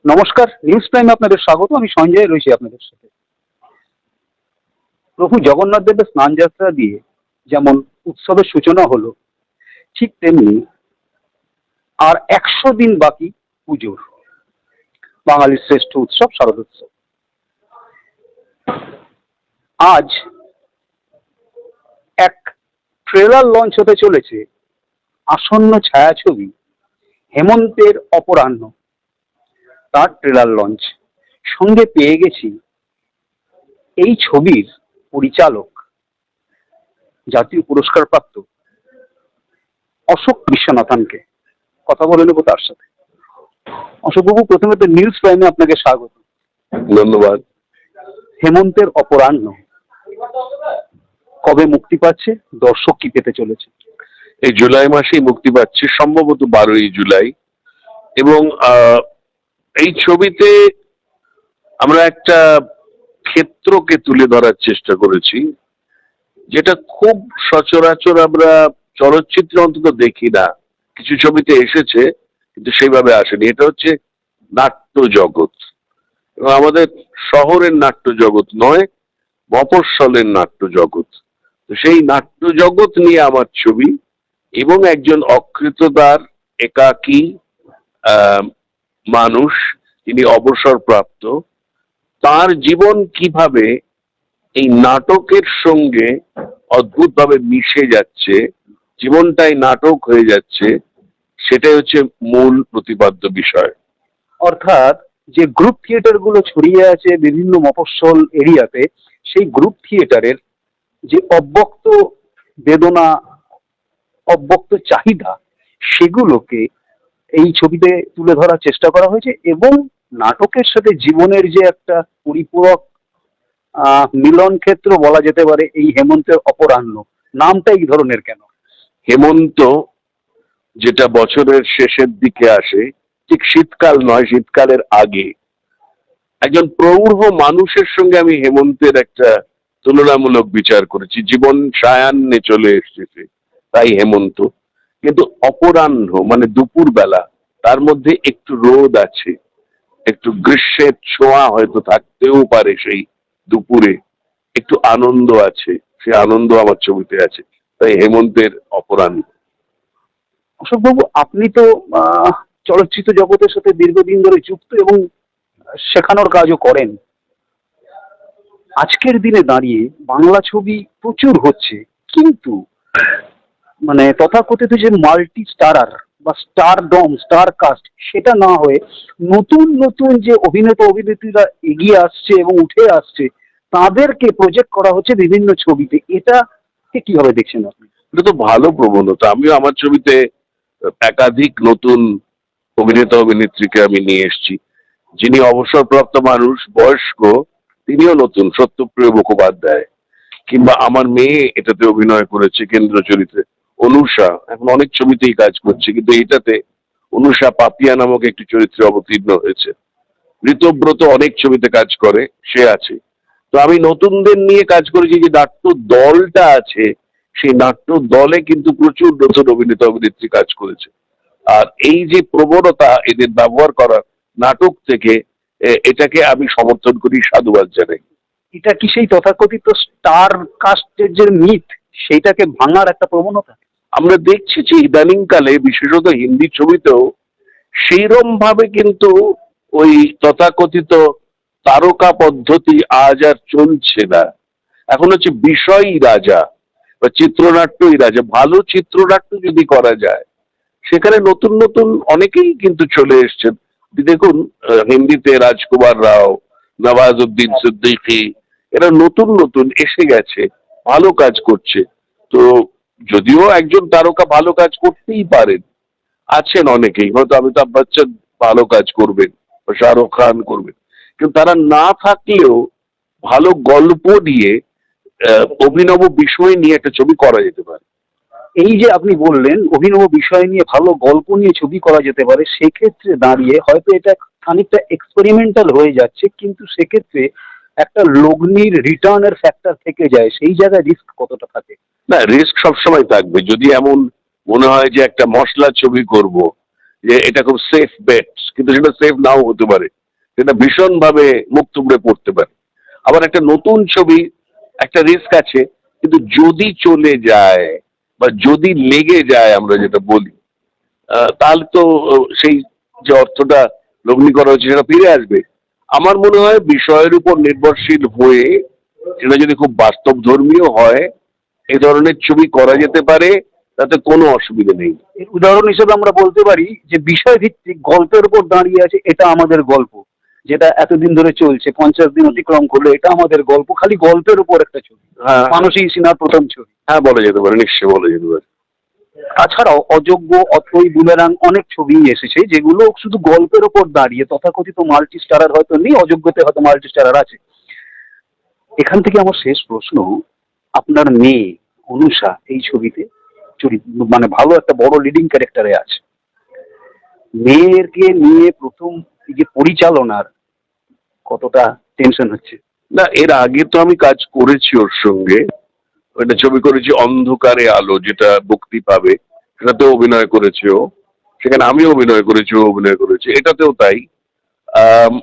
নমস্কার, নিউজ প্রাইমে আপনাদের স্বাগত। আমি সঞ্জয় রয়েছি আপনাদের সাথে। প্রভু জগন্নাথ দেবের স্নানযাত্রা দিয়ে যেমন উৎসবের সূচনা হলো, ঠিক তেমনি আর 100 দিন বাকি পুজোর, বাঙালির শ্রেষ্ঠ উৎসব শারদোৎসব। আজ এক ট্রেলার লঞ্চ হতে চলেছে আসন্ন ছায়াছবি হেমন্তের অপরাহ্ন, তার ট্রেলার লঞ্চ। সঙ্গে পেয়ে গেছি এই ছবির পরিচালক, জাতীয় পুরস্কারপ্রাপ্ত অশোক বিশ্বনাথনকে। কথা বলে নেবো তার সাথে। অশোকবাবু, প্রথমে তো নিউজ প্রাইমে আপনাকে স্বাগত। ধন্যবাদ। হেমন্তের অপরাহ্ন কবে মুক্তি পাচ্ছে, দর্শক কি পেতে চলেছে? এই জুলাই মাসেই মুক্তি পাচ্ছে, সম্ভবত 12ই জুলাই। এবং এই ছবিতে আমরা একটা ক্ষেত্রকে তুলে ধরার চেষ্টা করেছি, যেটা খুব সচরাচর আমরা চলচ্চিত্রে অন্তত দেখি না। কিছু ছবিতে এসেছে কিন্তু সেইভাবে আসেনি। এটা হচ্ছে নাট্য জগৎ, এবং আমাদের শহরের নাট্য জগৎ নয়, মফস্বলের নাট্য জগৎ। তো সেই নাট্য জগৎ নিয়ে আমার ছবি, এবং একজন অকৃতদার একাকী মানুষ, তিনি অবসরপ্রাপ্ত, তার জীবন কিভাবে এই নাটকের সঙ্গে অদ্ভুতভাবে মিশে যাচ্ছে, জীবনটাই নাটক হয়ে যাচ্ছে, সেটাই হচ্ছে মূল প্রতিপাদ্য বিষয়। অর্থাৎ যে গ্রুপ থিয়েটার গুলো ছড়িয়ে আছে বিভিন্ন মফস্বল এরিয়াতে, সেই গ্রুপ থিয়েটারের যে অব্যক্ত বেদনা, অব্যক্ত চাহিদা, সেগুলোকে এই ছবিতে তুলে ধরার চেষ্টা করা হয়েছে। এবং নাটকের সাথে জীবনের যে একটা পরিপূরক মিলন ক্ষেত্র বলা যেতে পারে এই হেমন্তের অপরাহ্ন। নামটা এই ধরনের কেন? হেমন্ত যেটা বছরের শেষের দিকে আসে, ঠিক শীতকাল নয়, শীতকালের আগে, একজন প্রৌঢ় মানুষের সঙ্গে আমি হেমন্তের একটা তুলনামূলক বিচার করেছি। জীবন সায়ান্নে চলে এসেছে, তাই হেমন্ত। কিন্তু অপরাহ্ন মানে দুপুর বেলা, তার মধ্যে একটু রোদ আছে, একটু গ্রীষ্মের ছোঁয়া হয়তো থাকতেও পারে সেই দুপুরে, একটু আনন্দ আছে, সে আনন্দ আমার ছবিতে আছে, তাই হেমন্তের অপরাহ্ন। অশোকবাবু, আপনি তো চলচ্চিত্র জগতের সাথে দীর্ঘদিন ধরে যুক্ত এবং শেখানোর কাজও করেন। আজকের দিনে দাঁড়িয়ে বাংলা ছবি প্রচুর হচ্ছে, কিন্তু মানে তথাকথিত যে মাল্টি স্টারার বা স্টারডম, স্টার কাস্ট, সেটা না হয়ে নতুন নতুন যে অভিনেতা অভিনেত্রীরা এগিয়ে আসছে এবং উঠে আসছে, তাদেরকে প্রজেক্ট করা হচ্ছে বিভিন্ন ছবিতে। এটাকে কিভাবে দেখছেন আপনি? এটা তো ভালো প্রবণতা। আমিও আমার ছবিতে একাধিক নতুন অভিনেতা অভিনেত্রীকে আমি নিয়ে এসেছি। যিনি অবসরপ্রাপ্ত মানুষ, বয়স্ক, তিনিও নতুন, সত্যপ্রিয় মুখোপাধ্যায়। কিংবা আমার মেয়ে এটাতে অভিনয় করেছে কেন্দ্র চরিত্রে, অনুষা। এখন অনেক ছবিতেই কাজ করছে, কিন্তু এটাতে অনুষা পাপিয়া নামক একটি চরিত্রে অবতীর্ণ হয়েছে। ঋতব্রত অনেক ছবিতে কাজ করে, সে আছে। তো আমি নতুনদের নিয়ে কাজ করেছি। যে নাট্য দলটা আছে, সেই নাট্য দলে কিন্তু প্রচুর নতুন অভিনেতা অভিনেত্রী কাজ করেছে। আর এই যে প্রবণতা এদের ব্যবহার করার নাটক থেকে, এটাকে আমি সমর্থন করি, সাধুবাদ জানাই। এটা কি সেই তথাকথিত স্টার কাস্টের যে মিথ, সেইটাকে ভাঙার একটা প্রবণতা? আমরা দেখছি যে ইদানিংকালে বিশেষত হিন্দি ছবিতেও সেইরম ভাবে কিন্তু ওই তথাকথিত তারকা পদ্ধতি আজ আর চলছে না। এখন হচ্ছে বিষয়ই রাজা বা চিত্রনাট্যই রাজা। ভালো চিত্রনাট্য যদি করা যায়, সেখানে নতুন নতুন অনেকেই কিন্তু চলে এসছেন। দেখুন, হিন্দিতে রাজকুমার রাও, নওয়াজউদ্দিন সিদ্দিকী, এরা নতুন নতুন এসে গেছে, ভালো কাজ করছে। তো যদিও একজন তারকা ভালো কাজ করতেই পারেন, আছেন অনেকেই, হয়তো অমিতাভ বচ্চন ভালো কাজ করবেন বা শাহরুখ খান করবেন, কিন্তু তারা না থাকলেও ভালো গল্প নিয়ে, অভিনব বিষয় নিয়ে একটা ছবি করা যেতে পারে। এই যে আপনি বললেন অভিনব বিষয় নিয়ে ভালো গল্প নিয়ে ছবি করা যেতে পারে, সেক্ষেত্রে দাঁড়িয়ে হয়তো এটা খানিকটা এক্সপেরিমেন্টাল হয়ে যাচ্ছে, কিন্তু সেক্ষেত্রে একটা লগ্নির রিটার্নের ফ্যাক্টর থেকে যায়। সেই জায়গায় রিস্ক কতটা থাকে? না, রিস্ক সবসময় থাকবে। যদি এমন মনে হয় যে একটা মশলা ছবি করব, যে এটা খুব সেফ বেট, কিন্তু সেটা সেফ নাও হতে পারে, সেটা ভীষণভাবে মুখ থুবড়ে পড়তে পারে। আবার একটা নতুন ছবি, একটা রিস্ক আছে, কিন্তু যদি চলে যায় বা যদি লেগে যায় আমরা যেটা বলি, তাহলে তো সেই যে অর্থটা লগ্নি করা হচ্ছে সেটা ফিরে আসবে। আমার মনে হয় বিষয়ের উপর নির্ভরশীল হয়ে সেটা যদি খুব বাস্তব ধর্মীয় হয়, এই ধরনের ছবি করা যেতে পারে, তাতে কোনো অসুবিধা নেই। এর উদাহরণ হিসেবে আমরা বলতে পারি যে বিষয় ভিত্তিক গল্পের উপর দাঁড়িয়ে আছে এটা আমাদের গল্প, যেটা এতদিন ধরে চলছে, 50 দিন অতিক্রম করলো, এটা আমাদের গল্প, খালি গল্পের উপর একটা ছবি, হ্যাঁ মানসী সিনহার প্রথম ছবি। হ্যাঁ, বলা যেতে পারে, নিশ্চয়ই বলা যেতে পারে। তাছাড়াও অযোগ্য, অথৈ, বুমেরাং অনেক ছবি এসেছে যেগুলো শুধু গল্পের ওপর দাঁড়িয়ে, তথাকথিত মাল্টি স্টারার হয়তো নেই, অযোগ্যতে হয়তো মাল্টি স্টারার আছে। এখান থেকে আমার শেষ প্রশ্ন, আপনার মেয়ে অনুষা এই ছবিতে মানে ভালো একটা বড় লিডিং ক্যারেক্টারে আছে, মেয়েরকে নিয়ে প্রথম এই যে পরিচালনার কতটা টেনশন হচ্ছে? না, এর আগে তো আমি কাজ করেছি ওর সঙ্গে, একটা ছবি করেছি অন্ধকারে আলো, যেটা মুক্তি পাবে, সেটাতেও অভিনয় করেছে ও, সেখানে আমিও অভিনয় করেছি, ও অভিনয় করেছে, এটাতেও তাই। আম,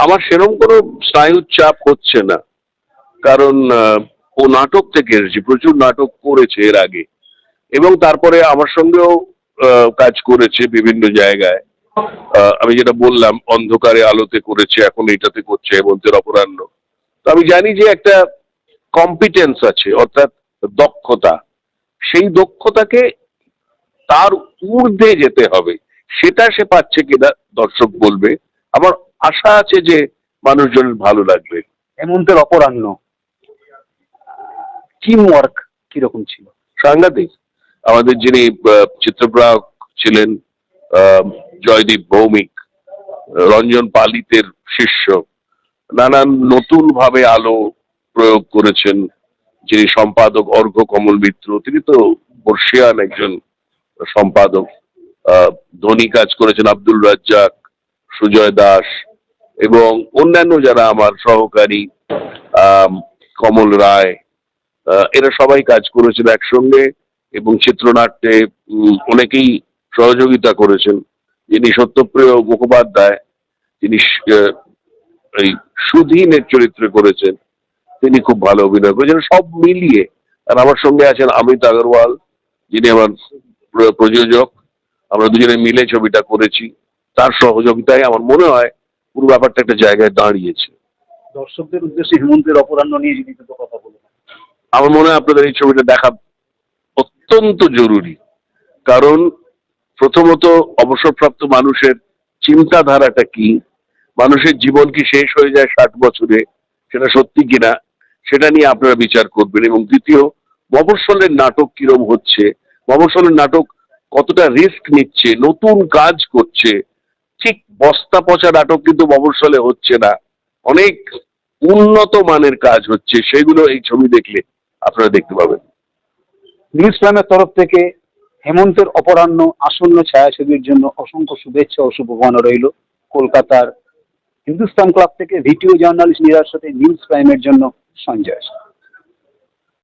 আমার সেরকম কোনো স্নায়ুর চাপ হচ্ছে না, কারণ ও নাটক থেকে এসেছে, প্রচুর নাটক করেছে এর আগে, এবং তারপরে আমার সঙ্গেও কাজ করেছে বিভিন্ন জায়গায়। আমি যেটা বললাম, অন্ধকারে আলোতে করেছে, এখন এটাতে করছে হেমন্তের অপরাহ্ন। তো আমি জানি যে একটা কম্পিটেন্স আছে, অর্থাৎ দক্ষতা, সেই দক্ষতাকে তার ঊর্ধ্বে যেতে হবে, সেটা সে পাচ্ছে কিনা দর্শক বলবে। আমার আশা আছে যে মানুষজনের ভালো লাগবে। হেমন্তের অপরাহ্ন টিম ওয়ার্ক কিরকম ছিল? সাংঘাতিক। আমাদের যিনি চিত্রগ্রাহক ছিলেন, জয়দীপ ভৌমিক, রঞ্জন পালিতের শিষ্য, নানান নতুন ভাবে আলো প্রয়োগ করেছেন। যিনি সম্পাদক অর্ঘ্য কমল মিত্র, তিনি তো বর্ষিয়ান একজন সম্পাদক। ধনী কাজ করেছেন আব্দুল রাজ্জাক, সুজয় দাস, এবং অন্যান্য যারা আমার সহকারী, কমল রায়, এরা সবাই কাজ করেছেন একসঙ্গে, এবং চিত্রনাট্যে অনেকেই সহযোগিতা করেছেন। যিনি সত্যপ্রিয় মুখোপাধ্যায়, তিনি এই সুধীনের চরিত্রে করেছেন, তিনি খুব ভালো অভিনয় করেছেন। সব মিলিয়ে, আর আমার সঙ্গে আছেন অমিত আগরওয়াল, যিনি আমার প্রযোজক, আমরা দুজনে মিলে ছবিটা করেছি। তার সহযোগিতায় আমার মনে হয় পুরো ব্যাপারটা একটা জায়গায় দাঁড়িয়েছে। দর্শকদের উদ্দেশ্যে হেমন্তের অপরাহ্ন নিয়ে যদি দুটো কথা বলুন। আমার মনে হয় আপনাদের এই ছবিটা দেখা অত্যন্ত জরুরি, কারণ প্রথমত অবসরপ্রাপ্ত মানুষের চিন্তাধারাটা কি, মানুষের জীবন কি শেষ হয়ে যায় 60 বছরে, সেটা সত্যি কিনা, সেটা নিয়ে আপনারা বিচার করবেন। এবং দ্বিতীয়, মফস্বলের নাটক কিরম হচ্ছে, মফস্বলের নাটক কতটা রিস্ক নিচ্ছে, নতুন কাজ করছে। ঠিক বস্তা পচা নাটক কিন্তু মফস্বলে হচ্ছে না, অনেক উন্নত মানের কাজ হচ্ছে, সেগুলো এই ছবি দেখলে আপনারা দেখতে পাবেন। নিউজ প্রাইমের তরফ থেকে হেমন্তের অপরাহ্ন আসন্ন ছায়াছবির জন্য অসংখ্য শুভেচ্ছা ও শুভকামনা রইল। কলকাতার হিন্দুস্তান ক্লাব থেকে ভিডিও জার্নালিস্ট নিরার সাথে নিউজ প্রাইমের জন্য সঞ্জয়।